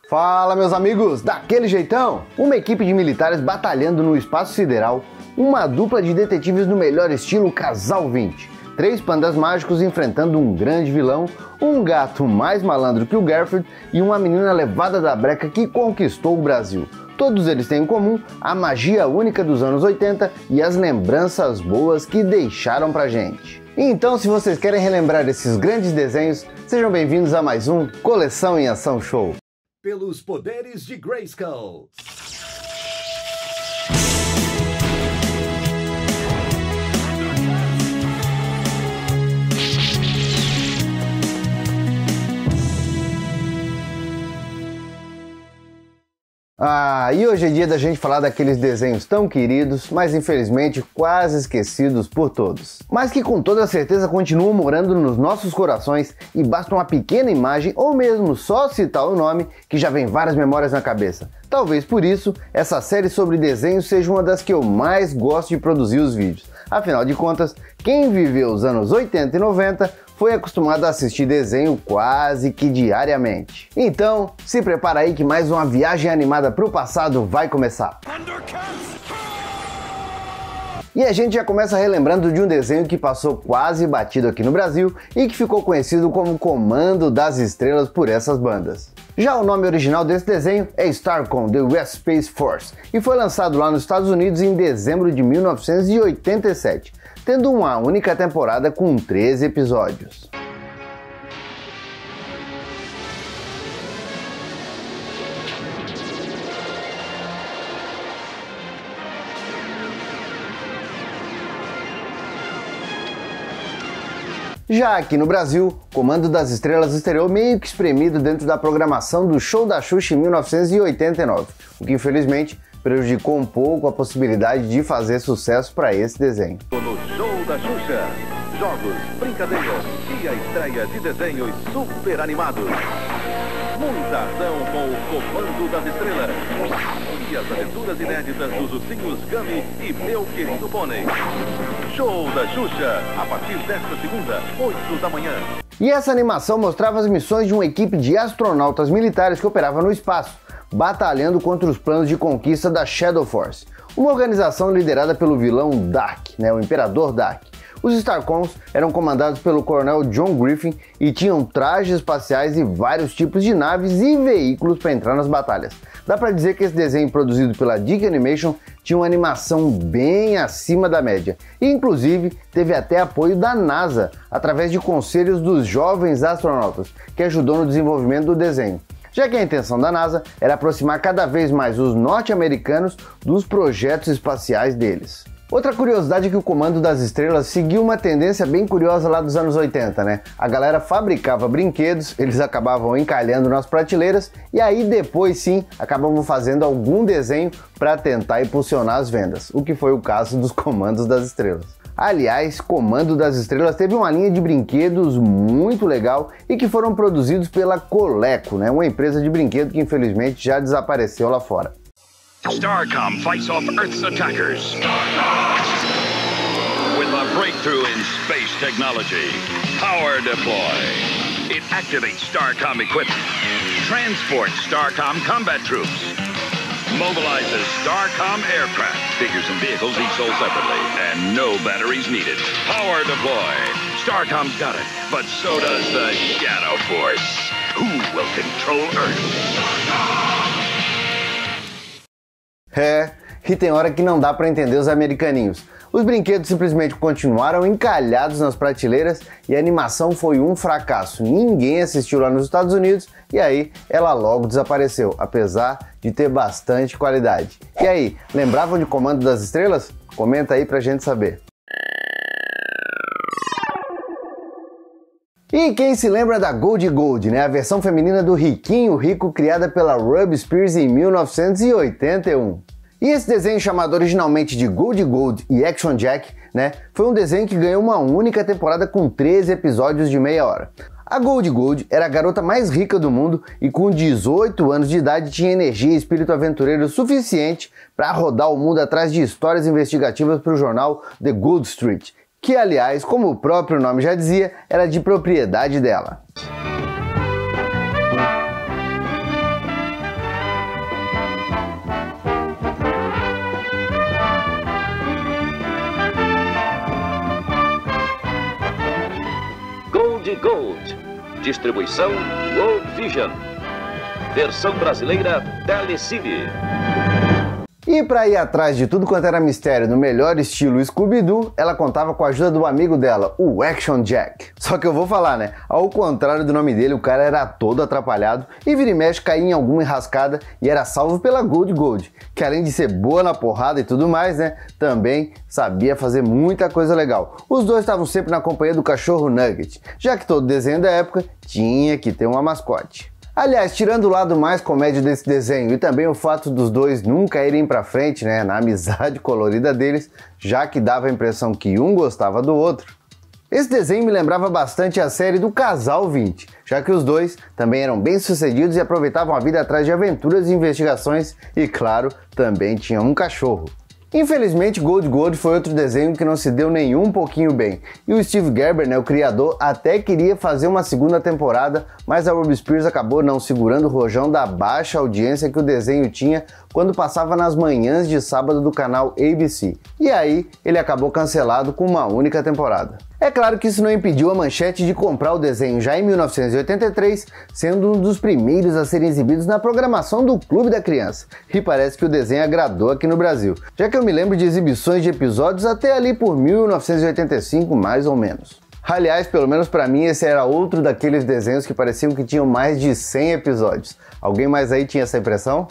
Fala, meus amigos, daquele jeitão? Uma equipe de militares batalhando no espaço sideral, uma dupla de detetives no melhor estilo Casal 20, 3 pandas mágicos enfrentando um grande vilão, um gato mais malandro que o Garfield e uma menina levada da breca que conquistou o Brasil. Todos eles têm em comum a magia única dos anos 80 e as lembranças boas que deixaram pra gente. Então, se vocês querem relembrar esses grandes desenhos, sejam bem-vindos a mais um Coleção em Ação Show. Pelos poderes de Grayskull. E hoje é dia da gente falar daqueles desenhos tão queridos, mas infelizmente quase esquecidos por todos. Mas que com toda certeza continuam morando nos nossos corações e basta uma pequena imagem ou mesmo só citar o nome que já vem várias memórias na cabeça. Talvez por isso, essa série sobre desenhos seja uma das que eu mais gosto de produzir os vídeos. Afinal de contas, quem viveu os anos 80 e 90 foi acostumado a assistir desenho quase que diariamente. Então, se prepara aí que mais uma viagem animada para o passado vai começar. E a gente já começa relembrando de um desenho que passou quase batido aqui no Brasil e que ficou conhecido como Comando das Estrelas por essas bandas. Já o nome original desse desenho é STARCOM, The US Space Force, e foi lançado lá nos Estados Unidos em dezembro de 1987, tendo uma única temporada com 13 episódios. Já aqui no Brasil, Comando das Estrelas estreou meio que espremido dentro da programação do Show da Xuxa em 1989, o que infelizmente prejudicou um pouco a possibilidade de fazer sucesso para esse desenho. No Show da Xuxa, jogos, brincadeiras e a estreia de desenhos super animados. Muita ação com o Comando das Estrelas e as aventuras inéditas dos ursinhos Gummy e Meu Querido Pônei. Show da Xuxa, a partir desta segunda, 8 da manhã. E essa animação mostrava as missões de uma equipe de astronautas militares que operava no espaço, batalhando contra os planos de conquista da Shadow Force, uma organização liderada pelo vilão Dark, o Imperador Dark. Os STARCOMs eram comandados pelo coronel John Griffin e tinham trajes espaciais e vários tipos de naves e veículos para entrar nas batalhas. Dá para dizer que esse desenho produzido pela Dick Animation tinha uma animação bem acima da média e inclusive teve até apoio da NASA através de conselhos dos jovens astronautas, que ajudou no desenvolvimento do desenho, já que a intenção da NASA era aproximar cada vez mais os norte-americanos dos projetos espaciais deles. Outra curiosidade é que o Comando das Estrelas seguiu uma tendência bem curiosa lá dos anos 80, A galera fabricava brinquedos, eles acabavam encalhando nas prateleiras e aí depois sim acabavam fazendo algum desenho para tentar impulsionar as vendas, o que foi o caso dos Comandos das Estrelas. Aliás, Comando das Estrelas teve uma linha de brinquedos muito legal e que foram produzidos pela Coleco, uma empresa de brinquedo que infelizmente já desapareceu lá fora. STARCOM fights off Earth's attackers with a breakthrough in space technology. Power deploy. It activates STARCOM equipment, transports STARCOM combat troops, mobilizes STARCOM aircraft. Figures and vehicles each sold separately, and no batteries needed. Power deploy. STARCOM's got it, but so does the Shadow Force. Who will control Earth? E tem hora que não dá para entender os americaninhos. Os brinquedos simplesmente continuaram encalhados nas prateleiras e a animação foi um fracasso. Ninguém assistiu lá nos Estados Unidos e aí ela logo desapareceu, apesar de ter bastante qualidade. E aí, lembravam de Comando das Estrelas? Comenta aí pra gente saber. E quem se lembra da Goldie Gold, a versão feminina do Riquinho Rico criada pela Ruby Spears em 1981. E esse desenho, chamado originalmente de Goldie Gold e Action Jack, foi um desenho que ganhou uma única temporada com 13 episódios de meia hora. A Goldie Gold era a garota mais rica do mundo e com 18 anos de idade tinha energia e espírito aventureiro suficiente para rodar o mundo atrás de histórias investigativas para o jornal The Gold Street, que, aliás, como o próprio nome já dizia, era de propriedade dela. Gold. Distribuição World Vision. Versão brasileira Telecine. E para ir atrás de tudo quanto era mistério no melhor estilo Scooby-Doo, ela contava com a ajuda do amigo dela, o Action Jack. Só que eu vou falar, né? Ao contrário do nome dele, o cara era todo atrapalhado e vira e mexe caía em alguma enrascada e era salvo pela Gold, que além de ser boa na porrada e tudo mais, né? Também sabia fazer muita coisa legal. Os dois estavam sempre na companhia do cachorro Nugget, já que todo desenho da época tinha que ter uma mascote. Aliás, tirando o lado mais comédia desse desenho e também o fato dos dois nunca irem pra frente, né, na amizade colorida deles, já que dava a impressão que um gostava do outro, esse desenho me lembrava bastante a série do Casal 20, já que os dois também eram bem-sucedidos e aproveitavam a vida atrás de aventuras e investigações e, claro, também tinham um cachorro. Infelizmente, Gold foi outro desenho que não se deu nem um pouquinho bem, e o Steve Gerber, né, o criador, até queria fazer uma segunda temporada, mas a Ruby Spears acabou não segurando o rojão da baixa audiência que o desenho tinha quando passava nas manhãs de sábado do canal ABC, e aí ele acabou cancelado com uma única temporada. É claro que isso não impediu a Manchete de comprar o desenho já em 1983, sendo um dos primeiros a serem exibidos na programação do Clube da Criança. E parece que o desenho agradou aqui no Brasil, já que eu me lembro de exibições de episódios até ali por 1985, mais ou menos. Aliás, pelo menos pra mim, esse era outro daqueles desenhos que pareciam que tinham mais de 100 episódios. Alguém mais aí tinha essa impressão?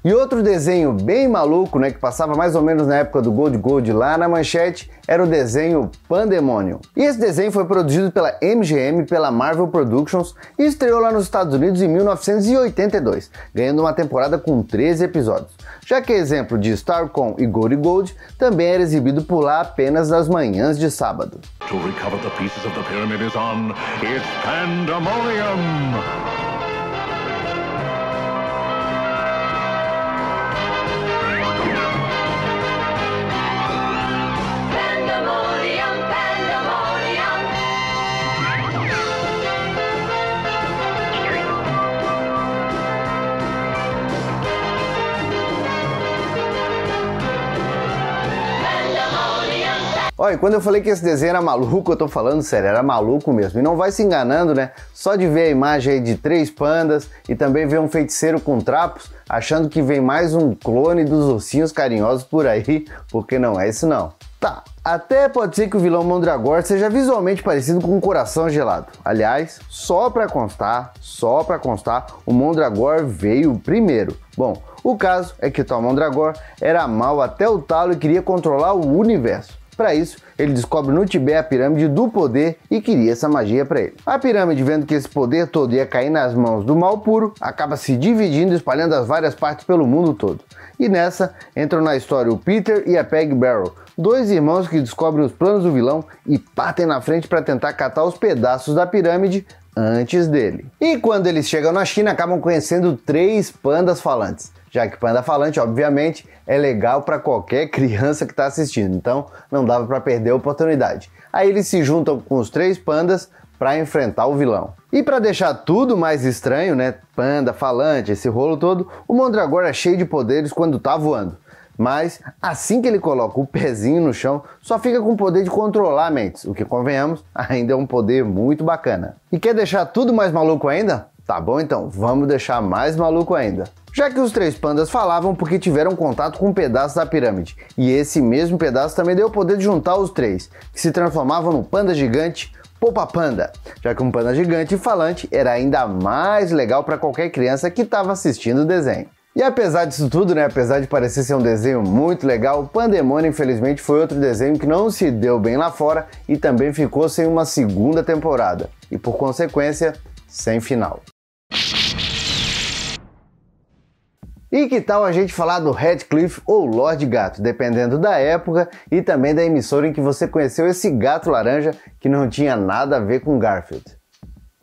E outro desenho bem maluco, né, que passava mais ou menos na época do Gold lá na Manchete, era o desenho Pandemonium. E esse desenho foi produzido pela MGM, pela Marvel Productions e estreou lá nos Estados Unidos em 1982, ganhando uma temporada com 13 episódios. Já que exemplo de Starcom e Gold também era exibido por lá apenas nas manhãs de sábado. To recover the pieces of the pyramid is on. It's Pandemonium! Olha, quando eu falei que esse desenho era maluco, eu tô falando sério, era maluco mesmo. E não vai se enganando, né? Só de ver a imagem aí de 3 pandas e também ver um feiticeiro com trapos, achando que vem mais um clone dos ursinhos carinhosos por aí, porque não é isso não. Tá, até pode ser que o vilão Mondragor seja visualmente parecido com um coração gelado. Aliás, só pra constar, o Mondragor veio primeiro. Bom, o caso é que o tal Mondragor era mau até o talo e queria controlar o universo. Para isso, ele descobre no Tibete a pirâmide do poder e queria essa magia para ele. A pirâmide, vendo que esse poder todo ia cair nas mãos do mal puro, acaba se dividindo e espalhando as várias partes pelo mundo todo. E nessa, entram na história o Peter e a Peg Barrel, 2 irmãos que descobrem os planos do vilão e partem na frente para tentar catar os pedaços da pirâmide antes dele. E quando eles chegam na China, acabam conhecendo 3 pandas falantes. Já que panda falante, obviamente, é legal para qualquer criança que está assistindo, então não dava para perder a oportunidade. Aí eles se juntam com os 3 pandas para enfrentar o vilão. E para deixar tudo mais estranho, né, panda falante, esse rolo todo, o Mondragor é cheio de poderes quando tá voando. Mas assim que ele coloca o pezinho no chão, só fica com o poder de controlar mentes, o que, convenhamos, ainda é um poder muito bacana. E quer deixar tudo mais maluco ainda? Tá bom então, vamos deixar mais maluco ainda. Já que os 3 pandas falavam porque tiveram contato com um pedaço da pirâmide, e esse mesmo pedaço também deu o poder de juntar os 3, que se transformavam no panda gigante Popa Panda, já que um panda gigante e falante era ainda mais legal para qualquer criança que estava assistindo o desenho. E apesar disso tudo, né, apesar de parecer ser um desenho muito legal, Pandemonium infelizmente foi outro desenho que não se deu bem lá fora e também ficou sem uma segunda temporada, e por consequência, sem final. E que tal a gente falar do Radcliffe ou Lord Gato, dependendo da época e também da emissora em que você conheceu esse gato laranja que não tinha nada a ver com Garfield.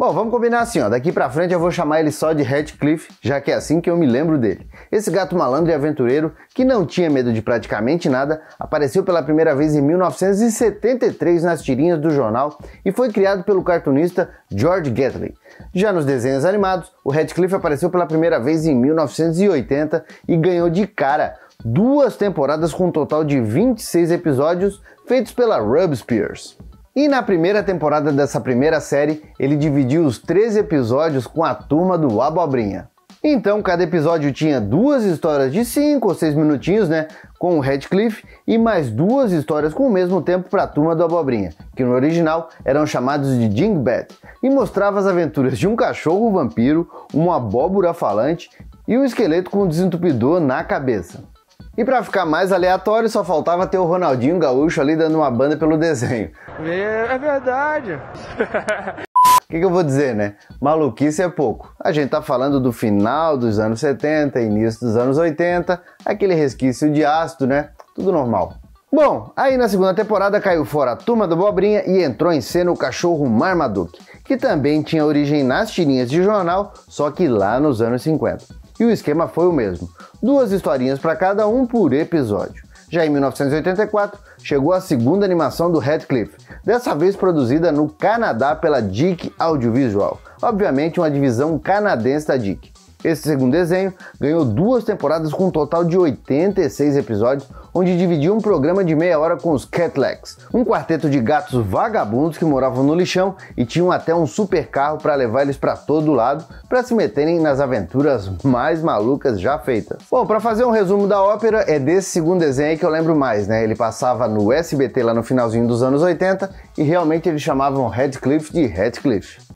Bom, vamos combinar assim, ó, daqui pra frente eu vou chamar ele só de Radcliffe, já que é assim que eu me lembro dele. Esse gato malandro e aventureiro, que não tinha medo de praticamente nada, apareceu pela primeira vez em 1973 nas tirinhas do jornal e foi criado pelo cartunista George Gately. Já nos desenhos animados, o Radcliffe apareceu pela primeira vez em 1980 e ganhou de cara 2 temporadas com um total de 26 episódios feitos pela Rub Spears. E na primeira temporada dessa primeira série, ele dividiu os 13 episódios com a turma do Abobrinha. Então, cada episódio tinha 2 histórias de 5 ou 6 minutinhos, né, com o Radcliffe, e mais 2 histórias com o mesmo tempo para a turma do Abobrinha, que no original eram chamados de Dingbat, e mostrava as aventuras de um cachorro vampiro, uma abóbora falante e um esqueleto com um desentupidor na cabeça. E para ficar mais aleatório, só faltava ter o Ronaldinho Gaúcho ali dando uma banda pelo desenho. É verdade. O que eu vou dizer, né? Maluquice é pouco. A gente tá falando do final dos anos 70, início dos anos 80, aquele resquício de ácido, né? Tudo normal. Bom, aí na segunda temporada caiu fora a turma do Abobrinha e entrou em cena o cachorro Marmaduke, que também tinha origem nas tirinhas de jornal, só que lá nos anos 50. E o esquema foi o mesmo, 2 historinhas para cada um por episódio. Já em 1984, chegou a segunda animação do Radcliffe, dessa vez produzida no Canadá pela Dick Audiovisual, obviamente uma divisão canadense da Dick. Esse segundo desenho ganhou 2 temporadas com um total de 86 episódios, onde dividiu um programa de meia hora com os Catlegs, um quarteto de gatos vagabundos que moravam no lixão e tinham até um super carro para levar eles para todo lado, para se meterem nas aventuras mais malucas já feitas. Bom, para fazer um resumo da ópera, é desse segundo desenho aí que eu lembro mais, né? Ele passava no SBT lá no finalzinho dos anos 80 e realmente eles chamavam Radcliffe de Radcliffe.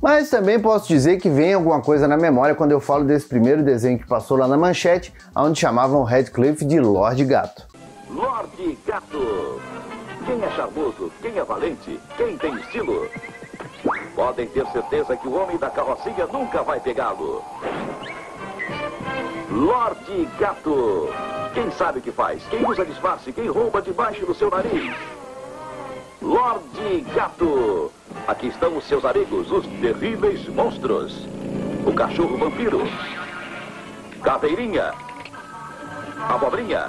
Mas também posso dizer que vem alguma coisa na memória quando eu falo desse primeiro desenho que passou lá na Manchete, onde chamavam Radcliffe de Lorde Gato. Lorde Gato. Quem é charmoso, quem é valente, quem tem estilo. Podem ter certeza que o homem da carrocinha nunca vai pegá-lo. Lorde Gato. Quem sabe o que faz, quem usa disfarce, quem rouba debaixo do seu nariz. Lorde Gato. Aqui estão os seus amigos, os terríveis monstros. O cachorro vampiro. Caveirinha. Abobrinha.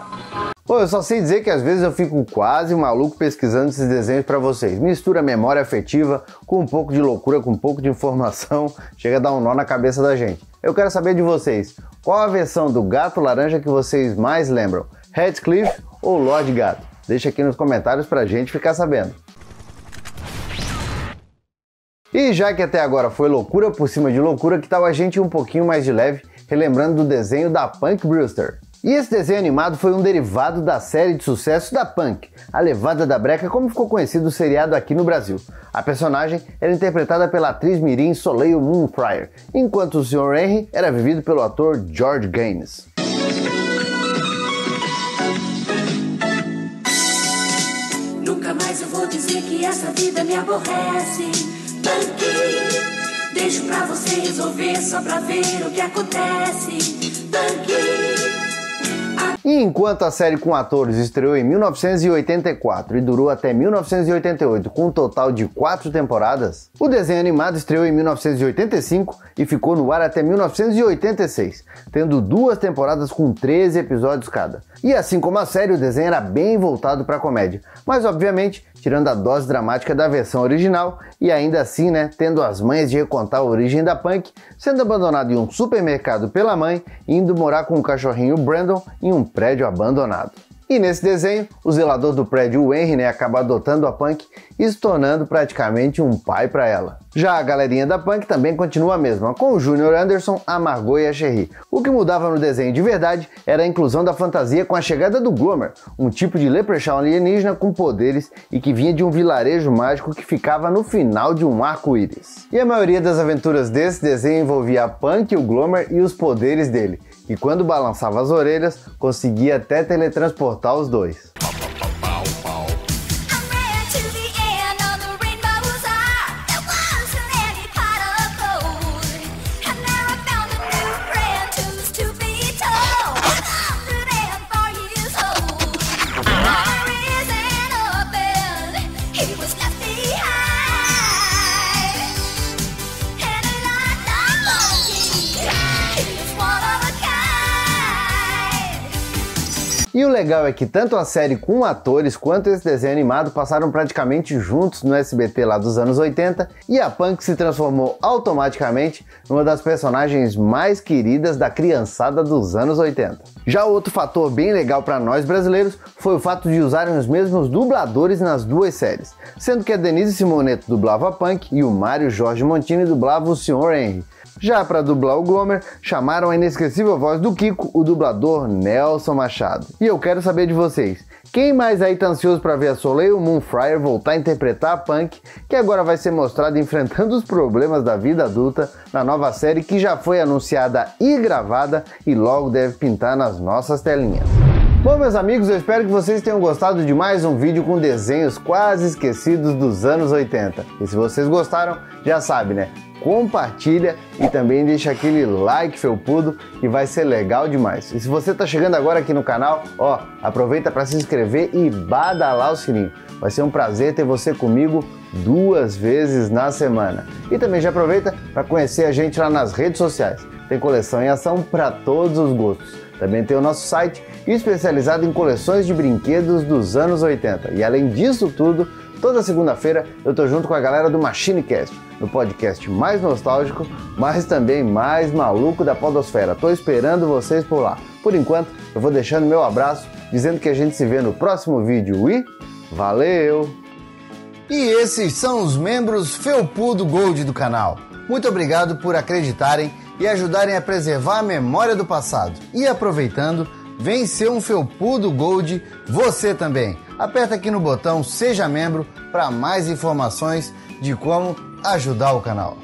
Pô, eu só sei dizer que às vezes eu fico quase maluco pesquisando esses desenhos pra vocês. Mistura memória afetiva com um pouco de loucura, com um pouco de informação, chega a dar um nó na cabeça da gente. Eu quero saber de vocês, qual a versão do Gato Laranja que vocês mais lembram? Radcliffe ou Lorde Gato? Deixa aqui nos comentários pra gente ficar sabendo. E já que até agora foi loucura por cima de loucura, que tal a gente ir um pouquinho mais de leve, relembrando do desenho da Punk Brewster. E esse desenho animado foi um derivado da série de sucesso da Punk, a Levada da Breca, como ficou conhecido o seriado aqui no Brasil. A personagem era interpretada pela atriz mirim Soleil Moon Fryer, enquanto o Sr. Henry era vivido pelo ator George Gaines. Nunca mais eu vou dizer que essa vida me aborrece. Tanque, deixo pra você resolver só pra ver o que acontece. Tanque. E enquanto a série com atores estreou em 1984 e durou até 1988 com um total de 4 temporadas, o desenho animado estreou em 1985 e ficou no ar até 1986, tendo 2 temporadas com 13 episódios cada. E assim como a série, o desenho era bem voltado para comédia, mas obviamente tirando a dose dramática da versão original e ainda assim, né, tendo as manhas de recontar a origem da Punk, sendo abandonado em um supermercado pela mãe e indo morar com o cachorrinho Brandon em um prédio abandonado. E nesse desenho, o zelador do prédio, o Henry, né, acaba adotando a Punk e se tornando praticamente um pai para ela. Já a galerinha da Punk também continua a mesma, com o Junior Anderson, a Margot e a Cherie. O que mudava no desenho de verdade era a inclusão da fantasia com a chegada do Gloomer, um tipo de leprechaun alienígena com poderes e que vinha de um vilarejo mágico que ficava no final de um arco-íris. E a maioria das aventuras desse desenho envolvia a Punk, o Gloomer e os poderes dele, e quando balançava as orelhas, conseguia até teletransportar os dois. E o legal é que tanto a série com atores quanto esse desenho animado passaram praticamente juntos no SBT lá dos anos 80 e a Punk se transformou automaticamente numa das personagens mais queridas da criançada dos anos 80. Já outro fator bem legal para nós brasileiros foi o fato de usarem os mesmos dubladores nas duas séries, sendo que a Denise Simoneto dublava a Punk e o Mário Jorge Montini dublava o Sr. Henry. Já para dublar o Glomer, chamaram a inesquecível voz do Kiko, o dublador Nelson Machado. E eu quero saber de vocês, quem mais aí tá ansioso para ver a Soleil Moon Fryer voltar a interpretar a Punk, que agora vai ser mostrada enfrentando os problemas da vida adulta na nova série que já foi anunciada e gravada e logo deve pintar nas nossas telinhas. Bom, meus amigos, eu espero que vocês tenham gostado de mais um vídeo com desenhos quase esquecidos dos anos 80. E se vocês gostaram, já sabe, né? Compartilha e também deixa aquele like felpudo que vai ser legal demais. E se você está chegando agora aqui no canal, ó, aproveita para se inscrever e badalar o sininho. Vai ser um prazer ter você comigo 2 vezes na semana. E também já aproveita para conhecer a gente lá nas redes sociais. Tem coleção em ação para todos os gostos. Também tem o nosso site especializado em coleções de brinquedos dos anos 80. E além disso tudo, toda segunda-feira eu tô junto com a galera do MachineCast, no podcast mais nostálgico, mas também mais maluco da podosfera. Tô esperando vocês por lá. Por enquanto, eu vou deixando meu abraço, dizendo que a gente se vê no próximo vídeo e valeu! E esses são os membros Felpudo Gold do canal. Muito obrigado por acreditarem e ajudarem a preservar a memória do passado. E aproveitando, vem ser um Felpudo Gold você também. Aperta aqui no botão Seja Membro para mais informações de como ajudar o canal.